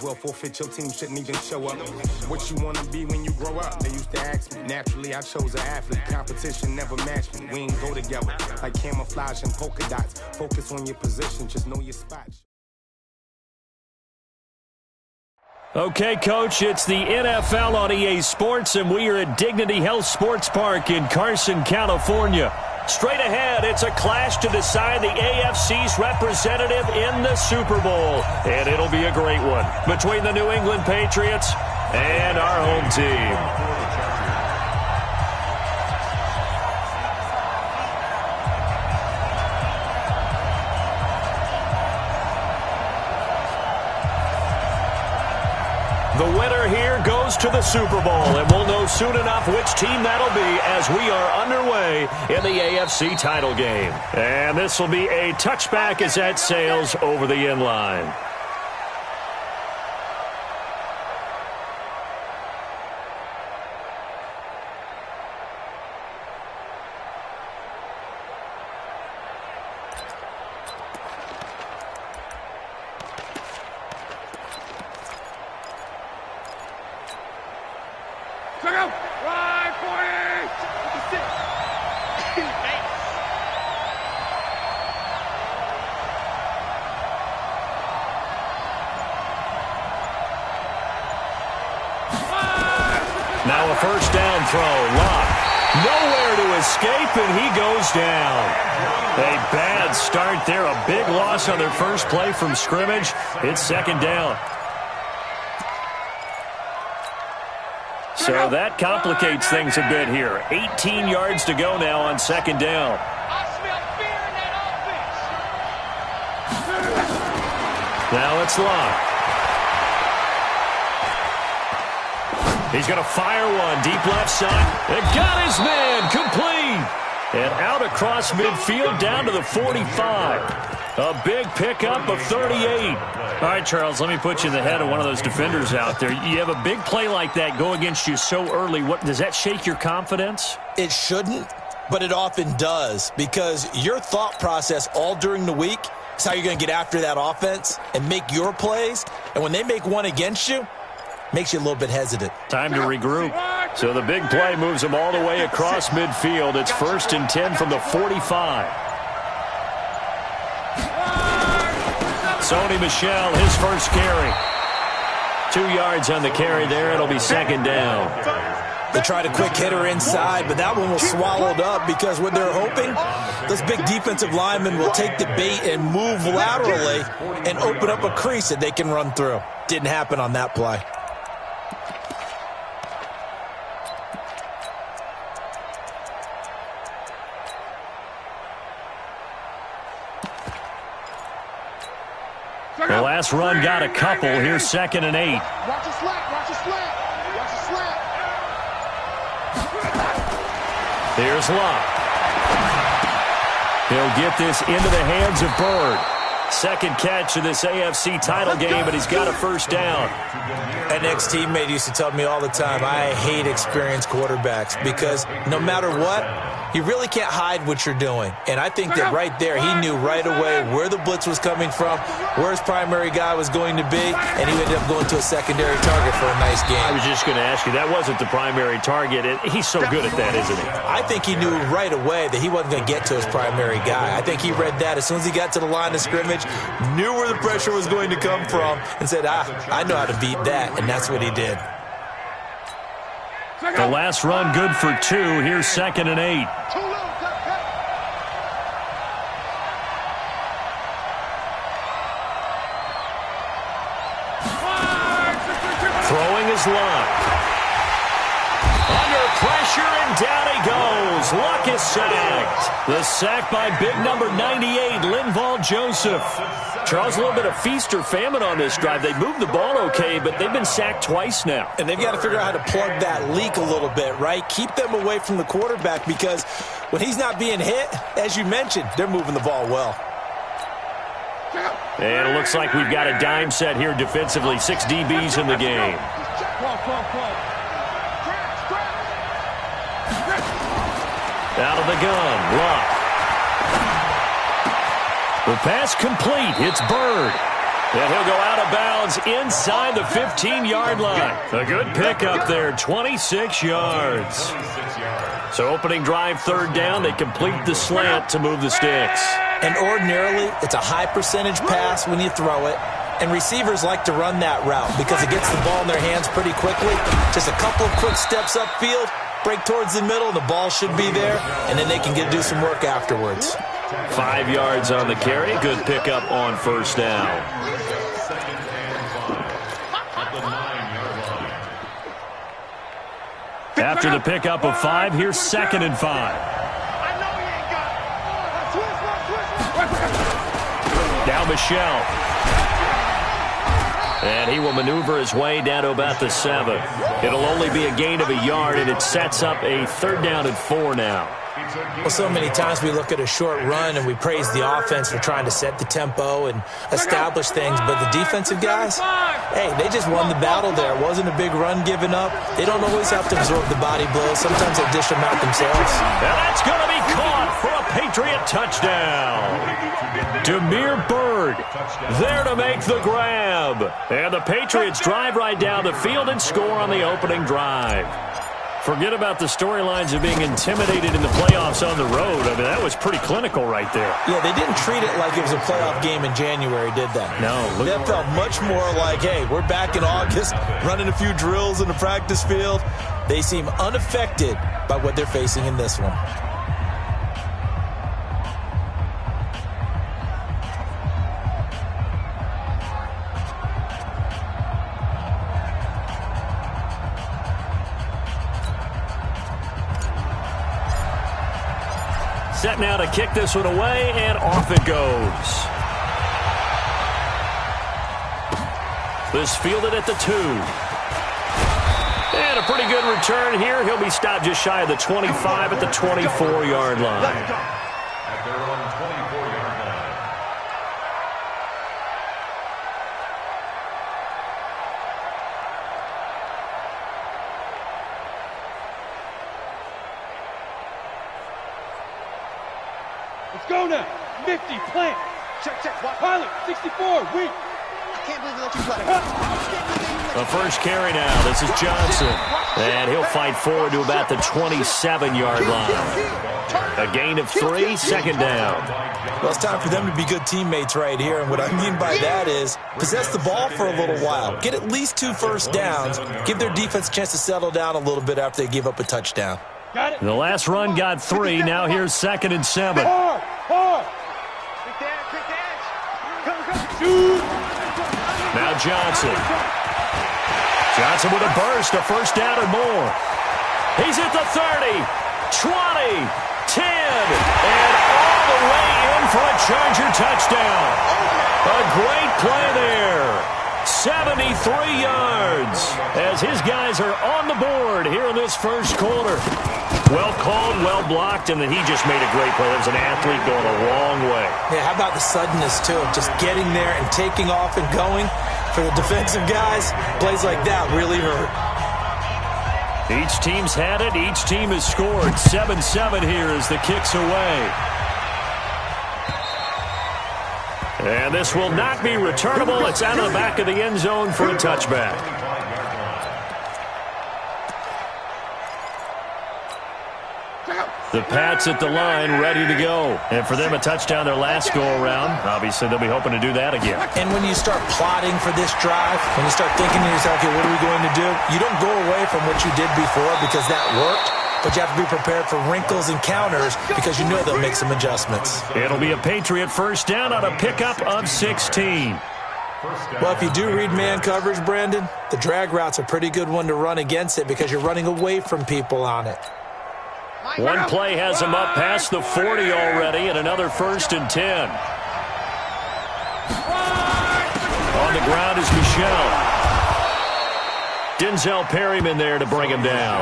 Well, forfeit, your team shouldn't even show up. What you want to be when you grow up? They used to ask me. Naturally, I chose an athlete. Competition never matched me. We ain't go together. Like camouflage and polka dots. Focus on your position. Just know your spot. Okay, Coach, it's the NFL on EA Sports, and we are at Dignity Health Sports Park in Carson, California. Straight ahead, it's a clash to decide the AFC's representative in the Super Bowl. And it'll be a great one between the New England Patriots and our home team. The winner here goes to the Super Bowl, and we'll know soon enough which team that'll be as we are underway in the AFC title game. And this will be a touchback as that sails over the end line. Now a first down throw. LAC. Nowhere to escape, and he goes down. A bad start there. A big loss on their first play from scrimmage. It's second down. So that complicates things a bit here. 18 yards to go now on second down. Now it's LAC. He's going to fire one deep left side. It got his man complete. And out across midfield down to the 45. A big pickup of 38. All right, Charles, let me put you in the head of one of those defenders out there. You have a big play like that go against you so early. What does that shake your confidence? It shouldn't, but it often does, because your thought process all during the week is how you're going to get after that offense and make your plays. And when they make one against you, makes you a little bit hesitant. Time to regroup. So the big play moves them all the way across midfield. It's 1st and 10 from the 45. Sony Michel, his first carry. 2 yards on the carry there. It'll be second down. They tried a quick hitter inside, but that one was swallowed up because what they're hoping, those big defensive linemen will take the bait and move laterally and open up a crease that they can run through. Didn't happen on that play. The last run got a couple. Here's 2nd and 8. Watch a slant, watch a slant, watch a slant. Here's LAC. He'll get this into the hands of Bird. Second catch of this AFC title game, but he's got a first down. An ex-teammate used to tell me all the time, I hate experienced quarterbacks because no matter what, you really can't hide what you're doing. And I think that right there, he knew right away where the blitz was coming from, where his primary guy was going to be, and he ended up going to a secondary target for a nice game. I was just going to ask you, that wasn't the primary target. He's so good at that, isn't he? I think he knew right away that he wasn't going to get to his primary guy. I think he read that as soon as he got to the line of scrimmage, knew where the pressure was going to come from, and said, I know how to beat that, and that's what he did. The last run good for 2. Here's 2nd and 8. Throwing is LAC. Under pressure, and down he goes. LAC is sacked. The sack by big number 98, Linval Joseph. Charles, a little bit of feast or famine on this drive. They moved the ball okay, but they've been sacked twice now. And they've got to figure out how to plug that leak a little bit, right? Keep them away from the quarterback because when he's not being hit, as you mentioned, they're moving the ball well. And it looks like we've got a dime set here defensively. 6 DBs in the game. Out of the gun, LAC. The pass complete. It's Bird. And he'll go out of bounds inside the 15-yard line. A good pickup there, 26 yards. So opening drive, third down, they complete the slant to move the sticks. And ordinarily, it's a high percentage pass when you throw it. And receivers like to run that route because it gets the ball in their hands pretty quickly. Just a couple of quick steps upfield, break towards the middle, the ball should be there, and then they can do some work afterwards. 5 yards on the carry. Good pickup on first down. After the pickup of 5, here's 2nd and 5. Now Michelle. And he will maneuver his way down to about the 7. It'll only be a gain of a yard, and it sets up a 3rd down and 4 now. Well, so many times we look at a short run and we praise the offense for trying to set the tempo and establish things, but the defensive guys, hey, they just won the battle there. It wasn't a big run given up. They don't always have to absorb the body blows. Sometimes they dish them out themselves. And that's going to be caught for a Patriot touchdown. Demir Bird there to make the grab. And the Patriots drive right down the field and score on the opening drive. Forget about the storylines of being intimidated in the playoffs on the road. I mean, that was pretty clinical right there. Yeah, they didn't treat it like it was a playoff game in January, did they? No. That felt much more like, hey, we're back in August, running a few drills in the practice field. They seem unaffected by what they're facing in this one. Set now to kick this one away, and off it goes. This fielded at the 2. And a pretty good return here. He'll be stopped just shy of the 25 at the 24-yard line. At their own 24-yard line. Let's go now. 50, plant. Check, pilot, 64, weak. I can't believe they let you play. A first carry now. This is Johnson. And he'll fight forward to about the 27-yard line. A gain of 3, 2nd down. Well, it's time for them to be good teammates right here. And what I mean by that is possess the ball for a little while. Get at least 2 first downs. Give their defense a chance to settle down a little bit after they give up a touchdown. The last run got 3. Now here's 2nd and 7. Hard. Now Johnson. Johnson with a burst, a first down and more. He's at the 30, 20, 10, and all the way in for a Charger touchdown. A great play there. 73 yards as his guys are on the board here in this first quarter. Well called, well blocked, and then he just made a great play. That was an athlete going a long way. Yeah, how about the suddenness, too, of just getting there and taking off and going? For the defensive guys, plays like that really hurt. Each team's had it. Each team has scored. 7-7 here as the kick's away. And this will not be returnable. It's out of the back of the end zone for a touchback. The Pats at the line, ready to go. And for them, a touchdown their last go-around. Obviously, they'll be hoping to do that again. And when you start plotting for this drive, when you start thinking to yourself, okay, what are we going to do? You don't go away from what you did before because that worked, but you have to be prepared for wrinkles and counters because you know they'll make some adjustments. It'll be a Patriot first down on a pickup of 16. Well, if you do read man coverage, Brandon, the drag route's a pretty good one to run against it because you're running away from people on it. One play has him up past the 40 already, and another 1st and 10. On the ground is Michelle. Denzel Perryman there to bring him down.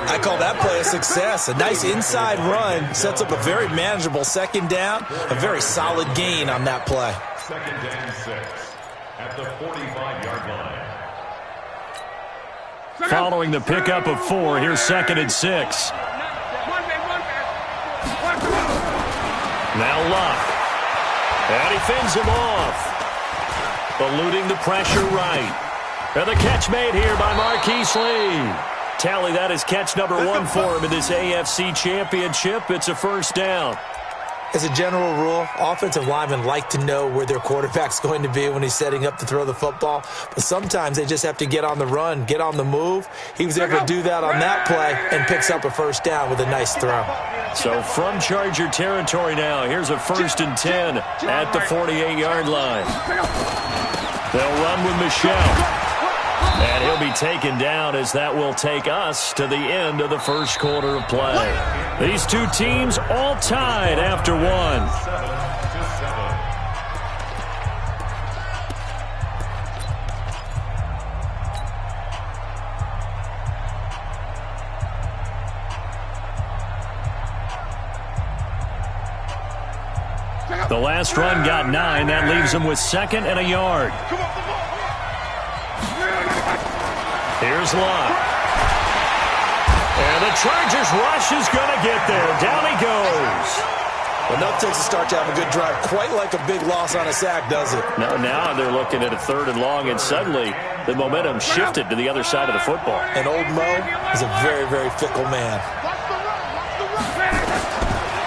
I call that play a success. A nice inside run sets up a very manageable 2nd down, a very solid gain on that play. 2nd and 6 at the 45-yard line. Following the pickup of 4, here's 2nd and 6. Now Luck. And he fends him off. eluding the pressure right. And the catch made here by Marquise Lee. Tally, that is catch number 1 for him in this AFC Championship. It's a first down. As a general rule, offensive linemen like to know where their quarterback's going to be when he's setting up to throw the football. But sometimes they just have to get on the run, get on the move. He was able to do that on that play and picks up a first down with a nice throw. So from Charger territory now, here's a 1st and 10 at the 48-yard line. They'll run with Michelle. And he'll be taken down as that will take us to the end of the first quarter of play. These two teams all tied after one. The last run got 9. That leaves them with 2nd and a yard. Here's Locke. And the Chargers rush is going to get there. Down he goes. Well, no takes a start to have a good drive. Quite like a big loss on a sack, does it? Now they're looking at a 3rd and long, and suddenly the momentum shifted to the other side of the football. And old Mo is a very, very fickle man.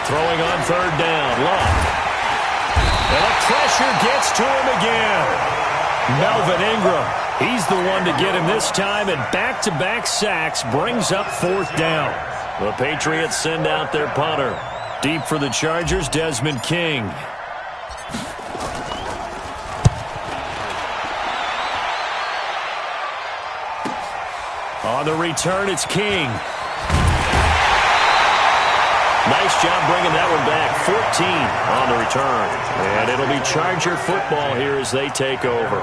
Throwing on 3rd down. Locke. And the pressure gets to him again. Melvin Ingram. He's the one to get him this time, and back-to-back sacks brings up 4th down. The Patriots send out their punter. Deep for the Chargers, Desmond King. On the return, it's King. Nice job bringing that one back. 14 on the return. And it'll be Charger football here as they take over.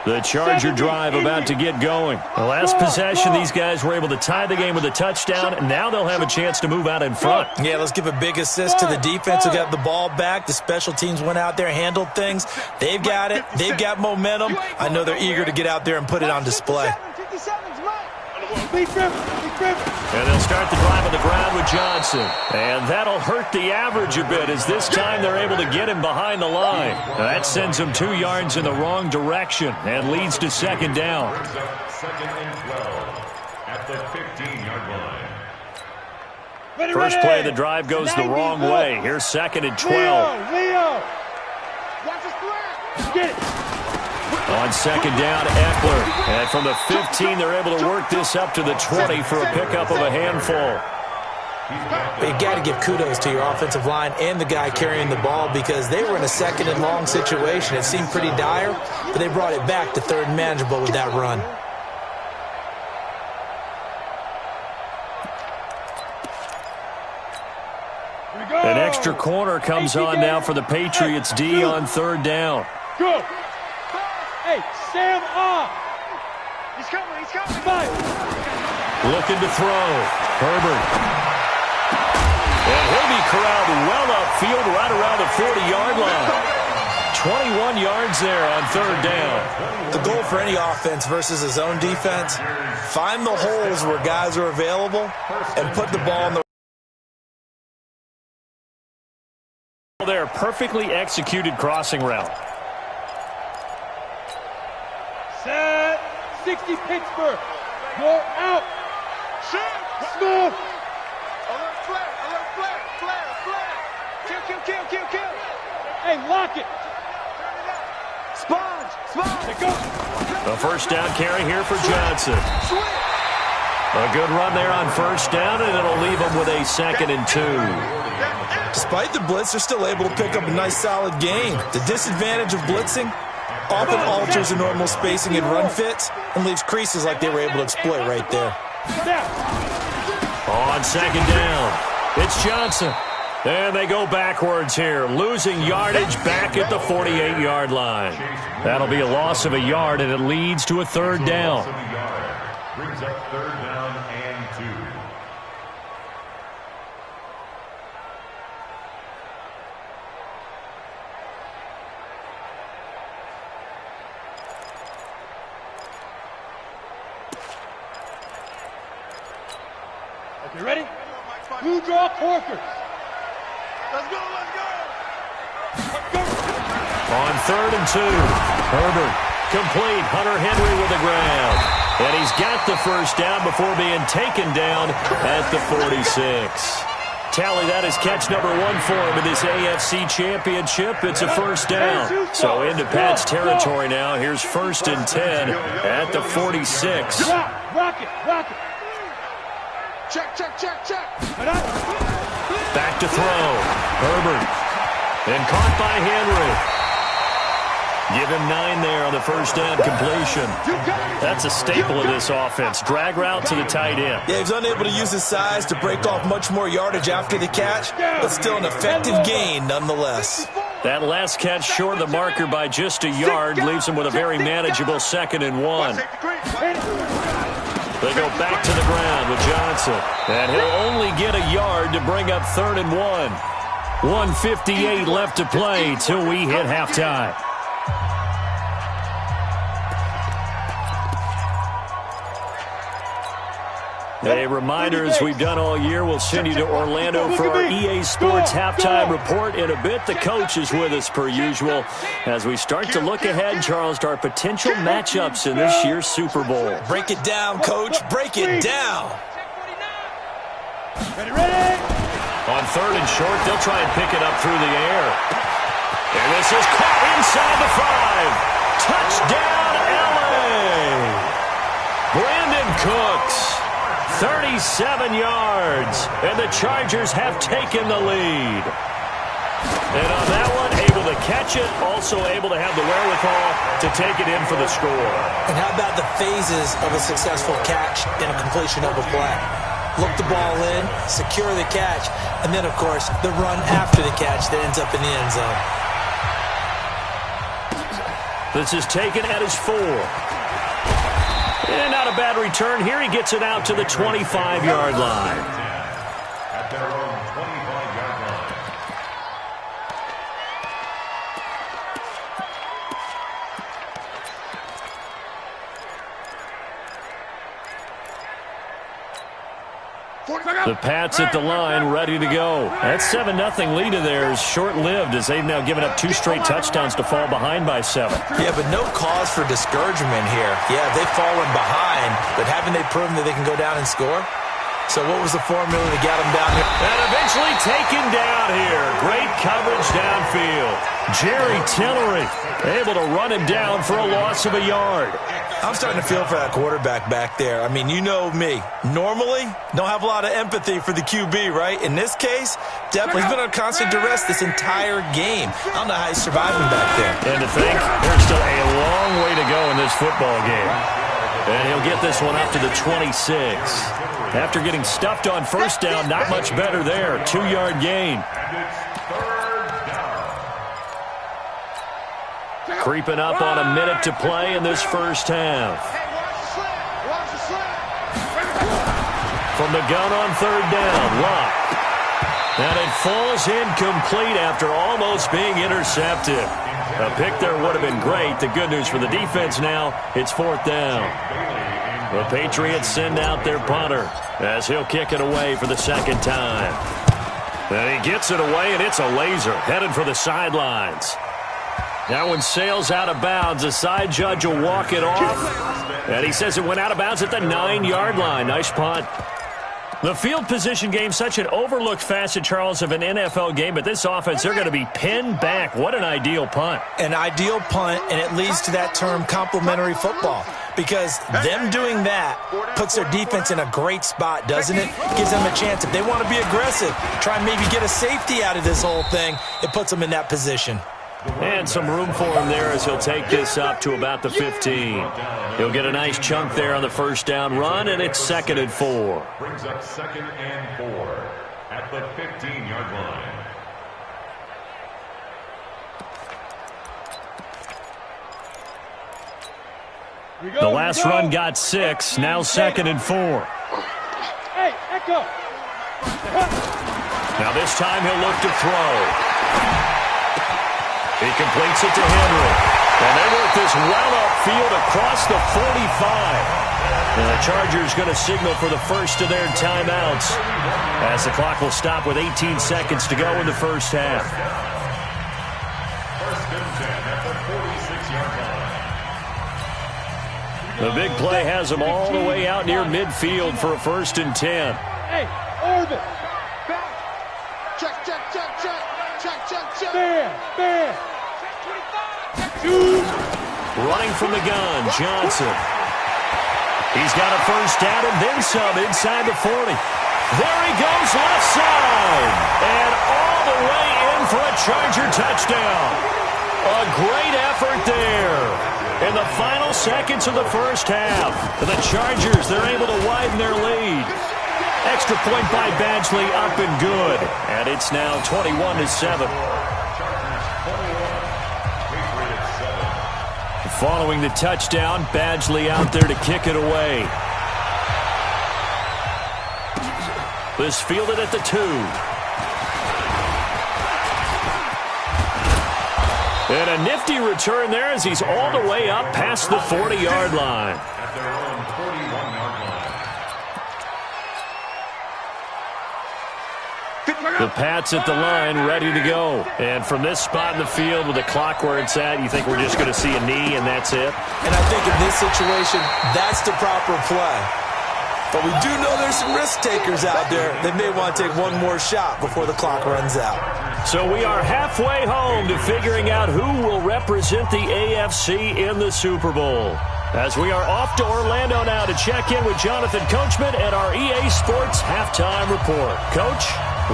The Charger drive about to get going. The last possession, these guys were able to tie the game with a touchdown, and now they'll have a chance to move out in front. Yeah, let's give a big assist to the defense who got the ball back. The special teams went out there, handled things. They've got it. They've got momentum. I know they're eager to get out there and put it on display. And they'll start the drive on the ground with Johnson. And that'll hurt the average a bit as this time they're able to get him behind the line. Now that sends him 2 yards in the wrong direction and leads to 2nd down. 2nd and 12 at the 15-yard line. First play of the drive goes the wrong way. Here's 2nd and 12. Leo. Watch his threat. Get it. On 2nd down, Eckler. And from the 15, they're able to work this up to the 20 for a pickup of a handful. You got to give kudos to your offensive line and the guy carrying the ball because they were in a 2nd and long situation. It seemed pretty dire, but they brought it back to 3rd and manageable with that run. An extra corner comes on now for the Patriots D on 3rd down. Go. Hey, Sam off. He's coming. He's coming. Five. Looking to throw. Herbert. And he'll be corralled well upfield right around the 40-yard line. 21 yards there on 3rd down. The goal for any offense versus his own defense, find the holes where guys are available and put the ball in the There, perfectly executed crossing route. Set. 60 Pittsburgh. You're out. Smooth. Alert flare. Kill. Hey, lock it. Sponge. There goes. A first down carry here for Johnson. A good run there on first down, and it'll leave them with a 2nd and 2. Despite the blitz, they're still able to pick up a nice, solid gain. The disadvantage of blitzing often alters the normal spacing and run fits and leaves creases like they were able to exploit right there. On 2nd down, it's Johnson. And they go backwards here, losing yardage back at the 48-yard line. That'll be a loss of a yard, and it leads to a 3rd down. Brings up 3rd down and 2. You ready? Blue draw corkers. Let's go, let's go. On 3rd and 2, Herbert complete. Hunter Henry with the grab. And he's got the first down before being taken down at the 46. Tally, that is catch number 1 for him in this AFC Championship. It's a first down. So into Pat's territory now. Here's 1st and 10 at the 46. Rock it. Check. Back to throw. Herbert. And caught by Henry. Give him 9 there on the first down completion. That's a staple of this offense. Drag route to the tight end. Yeah, he's unable to use his size to break off much more yardage after the catch, but still an effective gain nonetheless. That last catch short of the marker by just a yard leaves him with a very manageable 2nd and 1. They go back to the ground with Johnson. And he'll only get a yard to bring up 3rd and 1. 1:58 left to play till we hit halftime. A reminder, as we've done all year, we'll send you to Orlando for our EA Sports halftime report in a bit. The coach is with us per usual as we start to look ahead, Charles, to our potential matchups in this year's Super Bowl. Break it down, Coach. Break it down. Ready? On 3rd and short, they'll try and pick it up through the air. And this is caught inside the 5. Touchdown, LA! Brandon Cooks. 37 yards, and the Chargers have taken the lead. And on that one, able to catch it, also able to have the wherewithal to take it in for the score. And how about the phases of a successful catch and a completion of a play? Look the ball in, secure the catch, and then, of course, the run after the catch that ends up in the end zone. This is taken at his 4. And not a bad return here. He gets it out to the 25-yard line. At their own 25-yard line. The Pats at the line, ready to go. That 7-0 lead of theirs short-lived as they've now given up 2 straight touchdowns to fall behind by 7. Yeah, but no cause for discouragement here. Yeah, they've fallen behind, but haven't they proven that they can go down and score? So what was the formula that got them down here? And eventually taken down here. Great coverage downfield. Jerry Tillery able to run him down for a loss of a yard. I'm starting to feel for that quarterback back there. I mean, you know me. Normally, don't have a lot of empathy for the QB, right? In this case, definitely he's been on constant duress this entire game. I don't know how he's surviving back there. And to think, there's still a long way to go in this football game. And he'll get this one up to the 26. After getting stuffed on first down, not much better there. 2-yard gain. Creeping up on a minute to play in this first half. From the gun on 3rd down, Luck. And it falls incomplete after almost being intercepted. A pick there would have been great. The good news for the defense now, it's 4th down. The Patriots send out their punter as he'll kick it away for the 2nd time. And he gets it away, and it's a laser headed for the sidelines. That one sails out of bounds. The side judge will walk it off. And he says it went out of bounds at the 9-yard line. Nice punt. The field position game, such an overlooked facet, Charles, of an NFL game. But this offense, they're going to be pinned back. What an ideal punt. An ideal punt, and it leads to that term complementary football. Because them doing that puts their defense in a great spot, doesn't it? Gives them a chance. If they want to be aggressive, try and maybe get a safety out of this whole thing, it puts them in that position. And some room for him there as he'll take this up to about the 15. He'll get a nice chunk there on the first down run, and it's 2nd and 4. Brings up 2nd and 4 at the 15-yard line. The last run got 6, now 2nd and 4. Hey, Echo. Now this time he'll look to throw. He completes it to Henry. And they work this well upfield across the 45. And the Chargers going to signal for the first of their timeouts as the clock will stop with 18 seconds to go in the first half. First and 10 at the 46-yard line. The big play has them all the way out near midfield for a first and 10. Hey, orbit. Back. Check. Bam. Running from the gun, Johnson. He's got a first down and then some inside the 40. There he goes left side. And all the way in for a Charger touchdown. A great effort there. In the final seconds of the first half, the Chargers, they're able to widen their lead. Extra point by Badgley up and good. And it's now 21-7. Following the touchdown, Badgley out there to kick it away. This fielded at the 2. And a nifty return there as he's all the way up past the 40-yard line. At their own 41-yard line. The Pats at the line, ready to go. And from this spot in the field with the clock where it's at, you think we're just going to see a knee and that's it? And I think in this situation, that's the proper play. But we do know there's some risk takers out there. They may want to take one more shot before the clock runs out. So we are halfway home to figuring out who will represent the AFC in the Super Bowl. As we are off to Orlando now to check in with Jonathan Coachman and our EA Sports Halftime Report. Coach,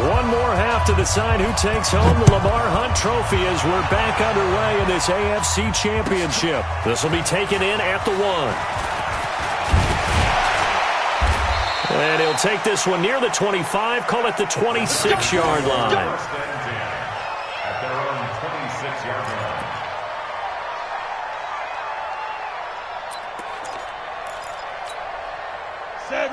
one more half to decide who takes home the Lamar Hunt Trophy as we're back underway in this AFC Championship. This will be taken in at the 1. And he'll take this one near the 25, call it the 26-yard line. At their own 26-yard line.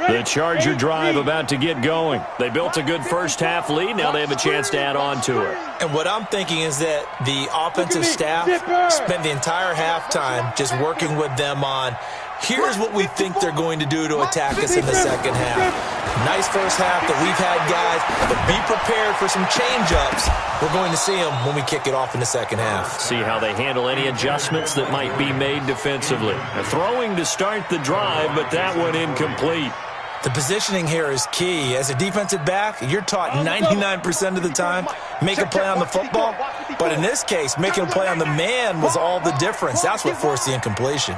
The Charger drive about to get going. They built a good first half lead. Now they have a chance to add on to it. And what I'm thinking is that the offensive staff spent the entire halftime just working with them on, here's what we think they're going to do to attack us in the second half. Nice first half that we've had, guys, but be prepared for some change-ups. We're going to see them when we kick it off in the second half. See how they handle any adjustments that might be made defensively. A throwing to start the drive, but that one incomplete. The positioning here is key. As a defensive back, you're taught 99% of the time, make a play on the football. But in this case, making a play on the man was all the difference. That's what forced the incompletion.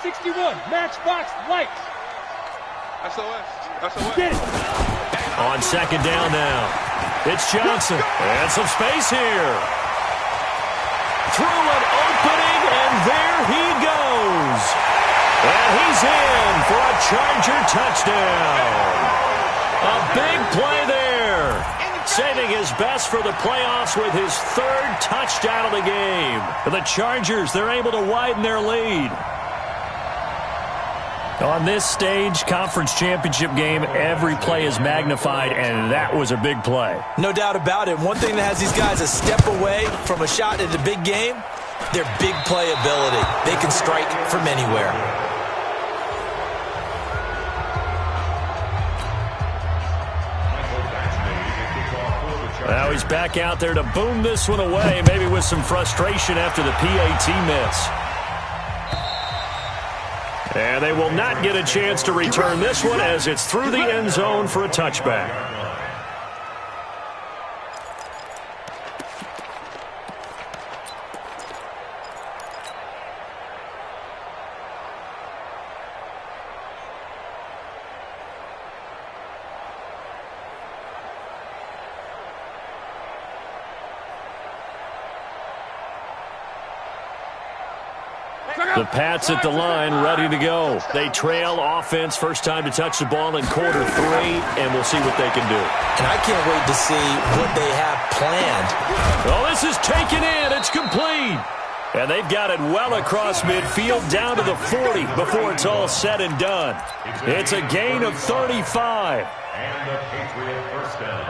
61, matchbox lights. SOS. Get it. On second down now. It's Johnson. And some space here. Through an opening, and there he goes. And he's in for a Charger touchdown. A big play there. Saving his best for the playoffs with his third touchdown of the game. The Chargers, they're able to widen their lead. On this stage, conference championship game, every play is magnified, and that was a big play. No doubt about it. One thing that has these guys a step away from a shot at a big game, their big play ability. They can strike from anywhere. Now he's back out there to boom this one away, maybe with some frustration after the PAT miss. And they will not get a chance to return this one as it's through the end zone for a touchback. The Pats at the line, ready to go. They trail offense, first time to touch the ball in quarter 3, and we'll see what they can do. And I can't wait to see what they have planned. Oh, this is taken in. It's complete. And they've got it well across midfield down to the 40 before it's all said and done. It's a gain of 35. And the Patriot first down.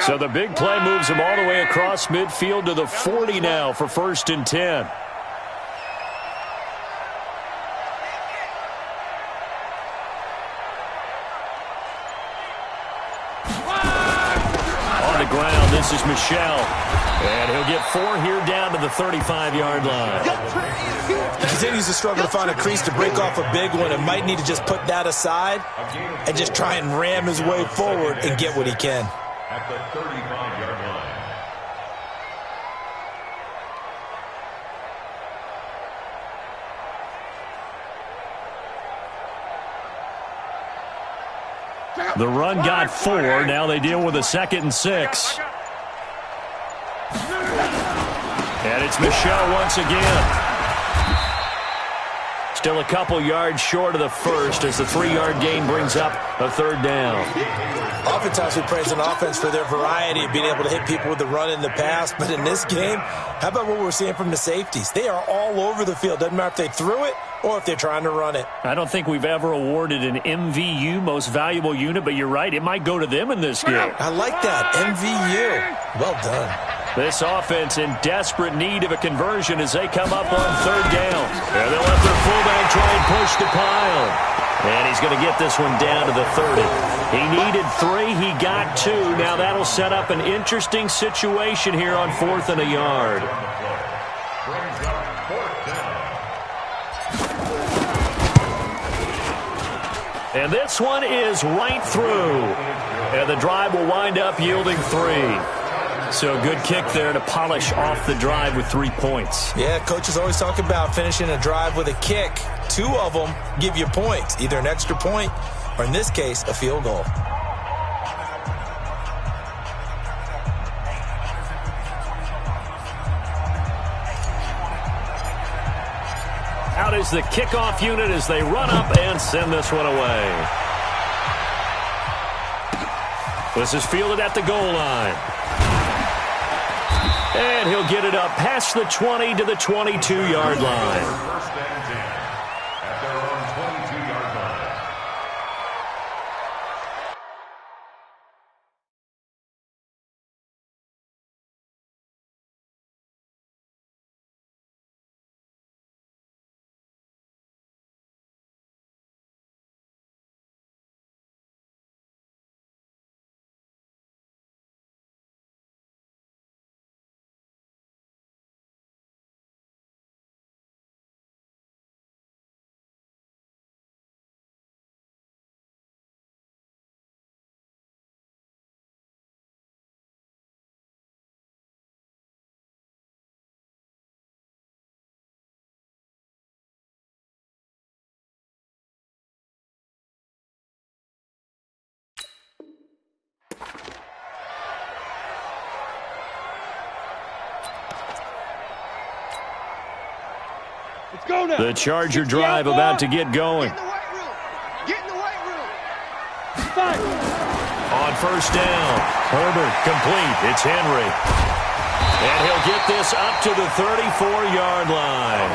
So the big play moves them all the way across midfield to the 40 now for 1st and 10. On the ground, this is Michel. And he'll get 4 here down to the 35-yard line. He continues to struggle to find a crease to break off a big one and might need to just put that aside and just try and ram his way forward and get what he can. At the 35-yard line. The run got 4. Now they deal with a 2nd and 6. And it's Michel once again. Still a couple yards short of the first as the 3-yard gain brings up a 3rd down. Oftentimes we praise an offense for their variety of being able to hit people with the run in the pass. But in this game, how about what we're seeing from the safeties? They are all over the field. Doesn't matter if they threw it or if they're trying to run it. I don't think we've ever awarded an MVU, most valuable unit, but you're right. It might go to them in this game. I like that. MVU. Well done. This offense in desperate need of a conversion as they come up on 3rd down. And they'll let their fullback try and push the pile. And he's going to get this one down to the 30. He needed 3. He got 2. Now that'll set up an interesting situation here on 4th and a yard. And this one is right through. And the drive will wind up yielding 3. So a good kick there to polish off the drive with 3 points. Yeah, coaches always talk about finishing a drive with a kick. 2 of them give you points, either an extra point or, in this case, a field goal. Out is the kickoff unit as they run up and send this one away. This is fielded at the goal line. And he'll get it up past the 20 to the 22-yard line. 1st and 10 at their own 22-yard line. Let's go now. The Charger drive about to get going. Get in the white room. Fight. On 1st down, Herbert complete. It's Henry. And he'll get this up to the 34-yard line.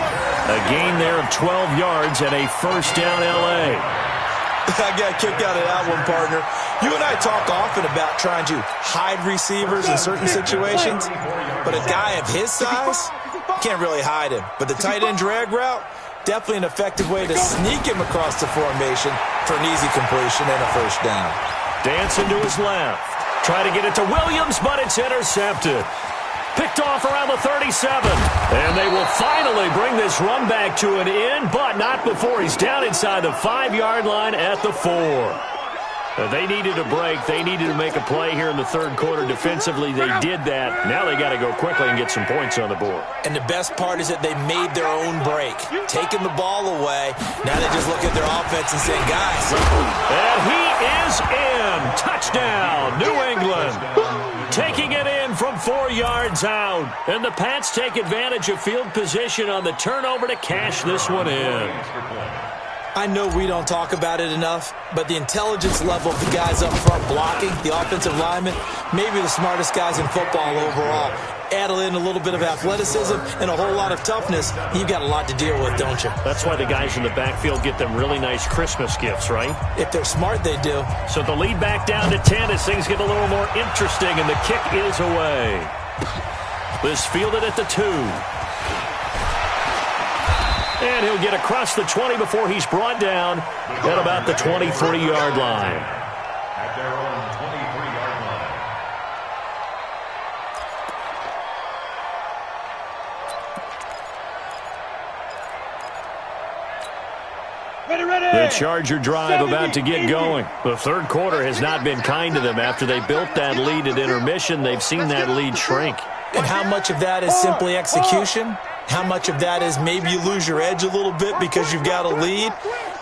A gain there of 12 yards and a 1st down L.A. I got kicked out of that one, partner. You and I talk often about trying to hide receivers in certain situations, but a guy of his size can't really hide him. But the tight end drag route, definitely an effective way to sneak him across the formation for an easy completion and a 1st down. Dancing to his left. Try to get it to Williams, but it's intercepted. Picked off around the 37. And they will finally bring this run back to an end, but not before he's down inside the 5-yard line at the 4. They needed a break. They needed to make a play here in the 3rd quarter. Defensively, they did that. Now they got to go quickly and get some points on the board. And the best part is that they made their own break, taking the ball away. Now they just look at their offense and say, guys. And he is in. Touchdown, New England. Taking it in from 4 yards out. And the Pats take advantage of field position on the turnover to cash this one in. I know we don't talk about it enough, but the intelligence level of the guys up front blocking, the offensive linemen, maybe the smartest guys in football overall. add in a little bit of athleticism and a whole lot of toughness, you've got a lot to deal with, don't you? That's why the guys in the backfield get them really nice Christmas gifts, right? If they're smart, they do. So the lead back down to 10 as things get a little more interesting, and the kick is away. This fielded at the 2. And he'll get across the 20 before he's brought down at about the 23-yard line. At their own 23-yard line. The Charger drive about to get going. The third quarter has not been kind to them. After they built that lead at intermission, they've seen that lead shrink. And how much of that is simply execution? How much of that is maybe you lose your edge a little bit because you've got a lead?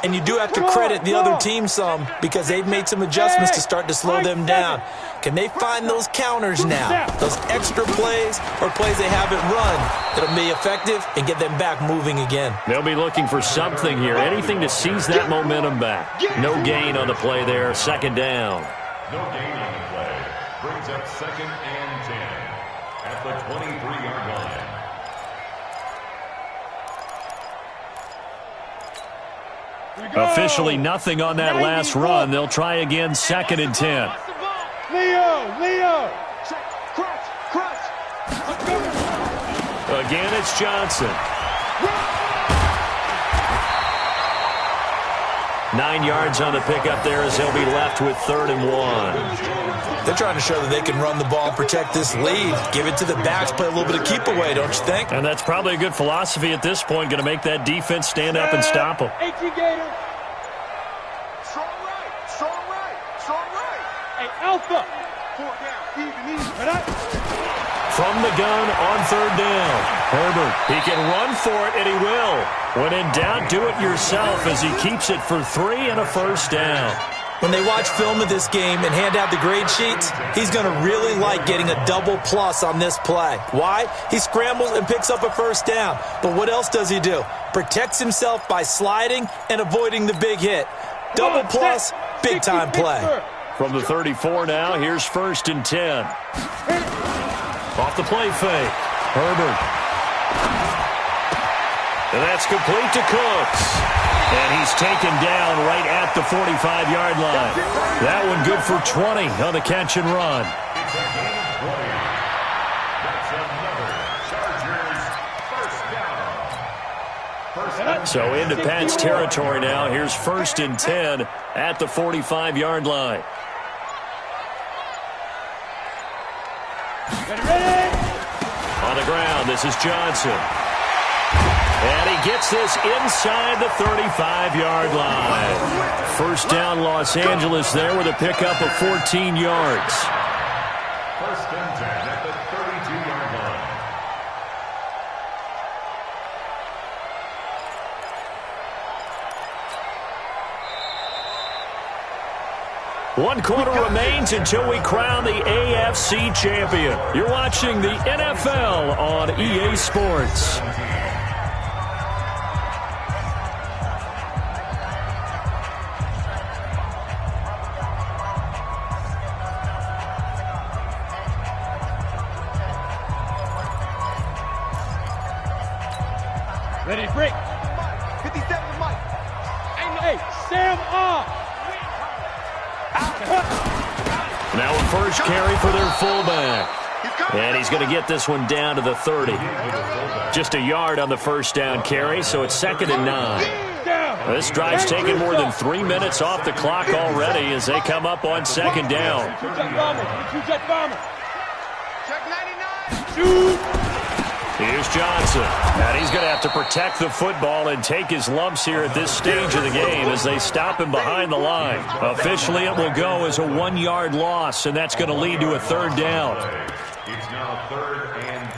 And you do have to credit the other team some because they've made some adjustments to start to slow them down. Can they find those counters now? Those extra plays or plays they haven't run that'll be effective and get them back moving again? They'll be looking for something here. Anything to seize that momentum back. No gain on the play there. Second down. No gain on the play. Brings up 2nd and 10 at the 23-yard line. Officially nothing on that last run. They'll try again, 2nd and 10. Leo! Crutch! Again, it's Johnson. 9 yards on the pickup there as he'll be left with 3rd and 1. They're trying to show that they can run the ball and protect this lead. Give it to the backs, play a little bit of keep away, don't you think? And that's probably a good philosophy at this point, going to make that defense stand up and stop them. Strong right. Hey, Alpha. 4 down, even. From the gun on 3rd down. Herbert, he can run for it, and he will. When in doubt, do it yourself as he keeps it for 3 and a first down. When they watch film of this game and hand out the grade sheets, he's going to really like getting a double plus on this play. Why? He scrambles and picks up a first down. But what else does he do? Protects himself by sliding and avoiding the big hit. Double plus, big-time play. From the 34 now, here's 1st and 10. Off the play fake. Herbert. And that's complete to Cooks. And he's taken down right at the 45-yard line. That one good for 20 on the catch and run. It's a gain of 20. That's another Chargers first down. So into Pat's territory now. Here's 1st and 10 at the 45-yard line. On the ground, this is Johnson. And he gets this inside the 35-yard line. First down, Los Angeles there with a pickup of 14 yards. 1st and 10 at the 32-yard line. One quarter remains until we crown the AFC champion. You're watching the NFL on EA Sports. Ready to break. 57 to Mike. Hey, Sam off. Now a first carry for their fullback. And he's going to get this one down to the 30. Just a yard on the first down carry, so it's 2nd and 9. This drive's taken more than 3 minutes off the clock already as they come up on 2nd down. Check 99. Here's Johnson. And he's going to have to protect the football and take his lumps here at this stage of the game as they stop him behind the line. Officially, it will go as a 1-yard loss, and that's going to lead to a 3rd down. It's now 3rd and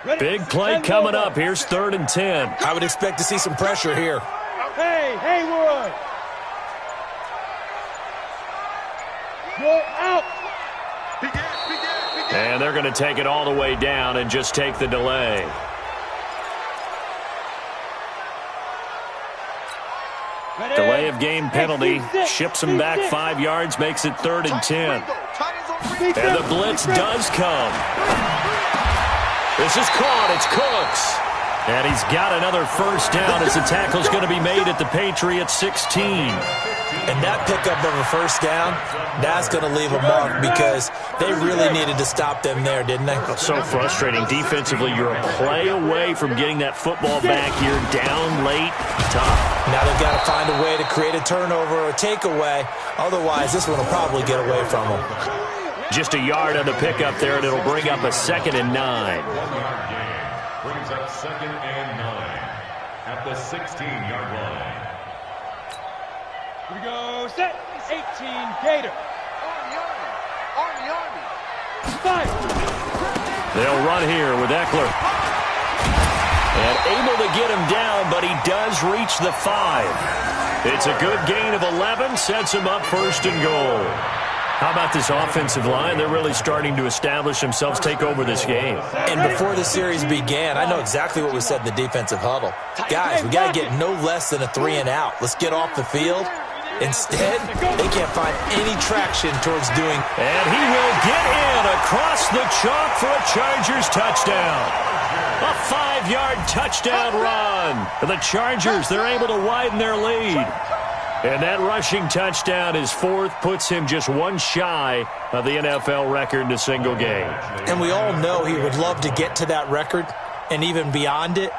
10. Big play coming up. Here's 3rd and 10. I would expect to see some pressure here. Hey, Haywood. Go out. And they're going to take it all the way down and just take the delay. Delay of game penalty. Ships them back 5 yards, makes it 3rd and 10. And the blitz does come. This is caught. It's Cooks. And he's got another first down as the tackle's going to be made at the Patriots 16. And that pickup of a first down, that's going to leave a mark because they really needed to stop them there, didn't they? So frustrating. Defensively, you're a play away from getting that football back here. Down late, tough. Now they've got to find a way to create a turnover or a takeaway. Otherwise, this one will probably get away from them. Just a yard on the pickup there, and it'll bring up a 2nd and 9. 1-yard gain brings up 2nd and 9 at the 16-yard line. Here we go, set, 18, Gator. Army. Fire. They'll run here with Eckler. And able to get him down, but he does reach the 5. It's a good gain of 11, sets him up 1st and goal. How about this offensive line? They're really starting to establish themselves, take over this game. And before the series began, I know exactly what we said in the defensive huddle. Guys, we got to get no less than a 3 and out. Let's get off the field. Instead, they can't find any traction towards doing. And he will get in across the chalk for a Chargers touchdown. A 5-yard touchdown run. For the Chargers, they're able to widen their lead. And that rushing touchdown is 4th, puts him just one shy of the NFL record in a single game. And we all know he would love to get to that record and even beyond it,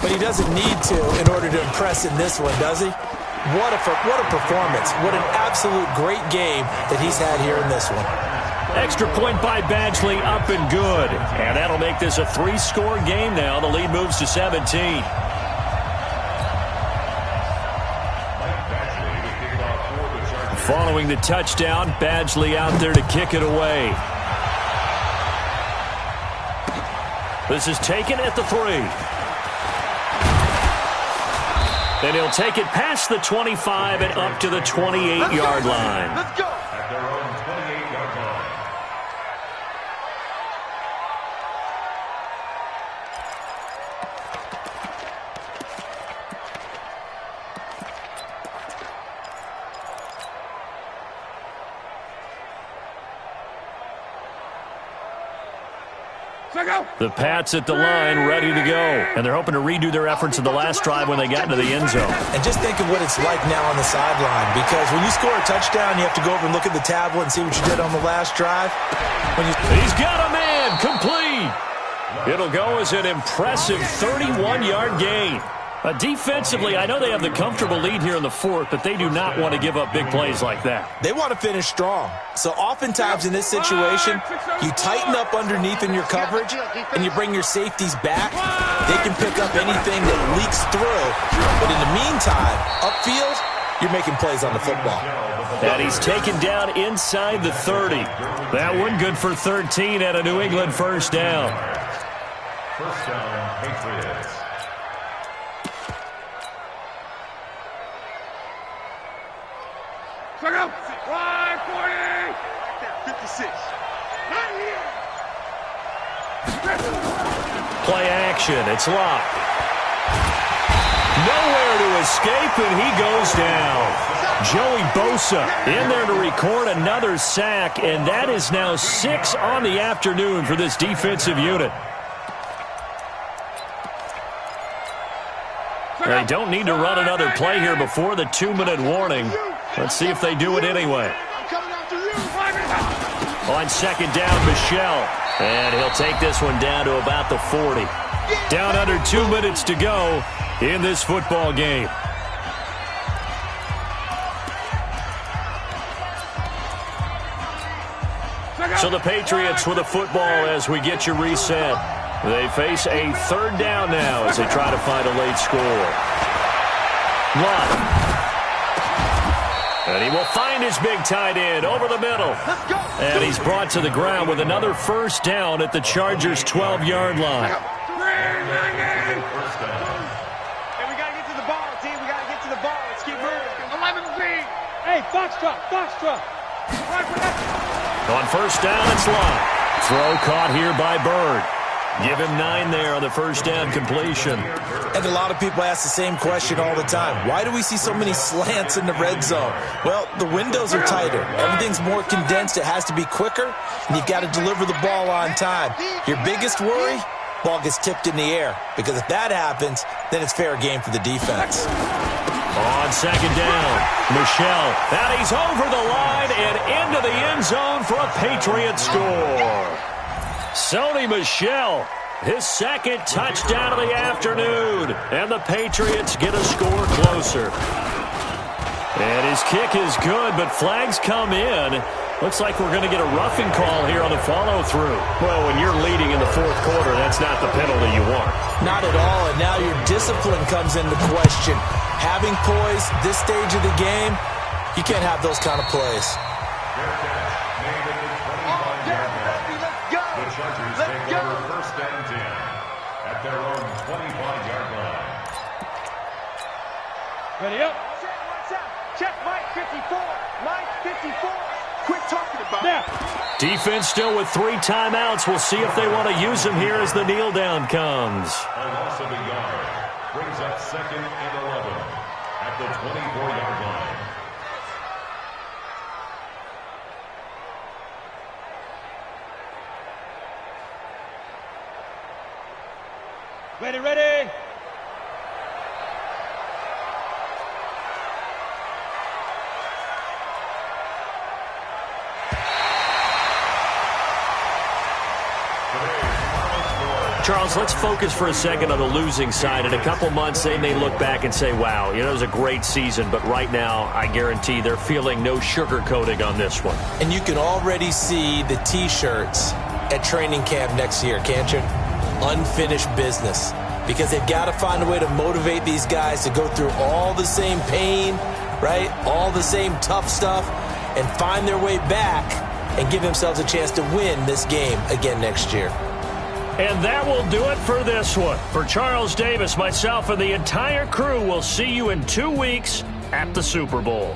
but he doesn't need to in order to impress in this one, does he? What a performance. What an absolute great game that he's had here in this one. Extra point by Badgley, up and good. And that'll make this a 3-score game now. The lead moves to 17. Following the touchdown, Badgley out there to kick it away. This is taken at the 3. And he'll take it past the 25 and up to the 28-yard line. Let's go. At their own 28-yard line. The Pats at the line, ready to go. And they're hoping to redo their efforts in the last drive when they got into the end zone. And just think of what it's like now on the sideline, because when you score a touchdown, you have to go over and look at the tablet and see what you did on the last drive. He's got a man, complete. It'll go as an impressive 31-yard gain. Defensively, I know they have the comfortable lead here in the 4th, but they do not want to give up big plays like that. They want to finish strong. So oftentimes in this situation, you tighten up underneath in your coverage and you bring your safeties back. They can pick up anything that leaks through. But in the meantime, upfield, you're making plays on the football. And he's taken down inside the 30. That one good for 13 at a New England first down. First down, Patriots. Check out. 540. 56. Play action. It's locked. Nowhere to escape, and he goes down. Joey Bosa in there to record another sack, and that is now 6 on the afternoon for this defensive unit. They don't need to run another play here before the 2-minute warning. Let's see if they do it anyway. On 2nd down, Michelle. And he'll take this one down to about the 40. Down under 2 minutes to go in this football game. So the Patriots with a football as we get you reset. They face a 3rd down now as they try to find a late score. Lott. And he will find his big tight end over the middle. And he's brought to the ground with another first down at the Chargers' 12-yard line. Hey, we got to get to the ball, team. We got to get to the ball. Let's keep moving. 11-3. Hey, Foxtrot. On first down, it's Lott. Throw caught here by Bird. Give him 9 there on the first down completion. And a lot of people ask the same question all the time. Why do we see so many slants in the red zone? Well, the windows are tighter. Everything's more condensed. It has to be quicker, and you've got to deliver the ball on time. Your biggest worry? Ball gets tipped in the air. Because if that happens, then it's fair game for the defense. On second down, Michel. And he's over the line and into the end zone for a Patriot score. Sony Michel, his second touchdown of the afternoon. And the Patriots get a score closer. And his kick is good, but flags come in. Looks like we're going to get a roughing call here on the follow-through. Well, when you're leading in the fourth quarter, that's not the penalty you want. Not at all, and now your discipline comes into question. Having poise this stage of the game, you can't have those kind of plays. The Chargers take over first and 10 at their own 25-yard line. Ready up. Check Mike 54. Mike 54. Quit talking about Now. Defense still with 3 timeouts. We'll see if they want to use them here as the kneel down comes. A loss of a yard brings up second and 11 at the 24-yard line. Ready. Charles, let's focus for a second on the losing side. In a couple months, they may look back and say, wow, it was a great season. But right now, I guarantee they're feeling no sugarcoating on this one. And you can already see the T-shirts at training camp next year, can't you? Unfinished business. Because they've got to find a way to motivate these guys to go through all the same pain, right? All the same tough stuff, and find their way back and give themselves a chance to win this game again next year. And that will do it for this one. For Charles Davis, myself, and the entire crew, we'll see you in 2 weeks at the Super Bowl.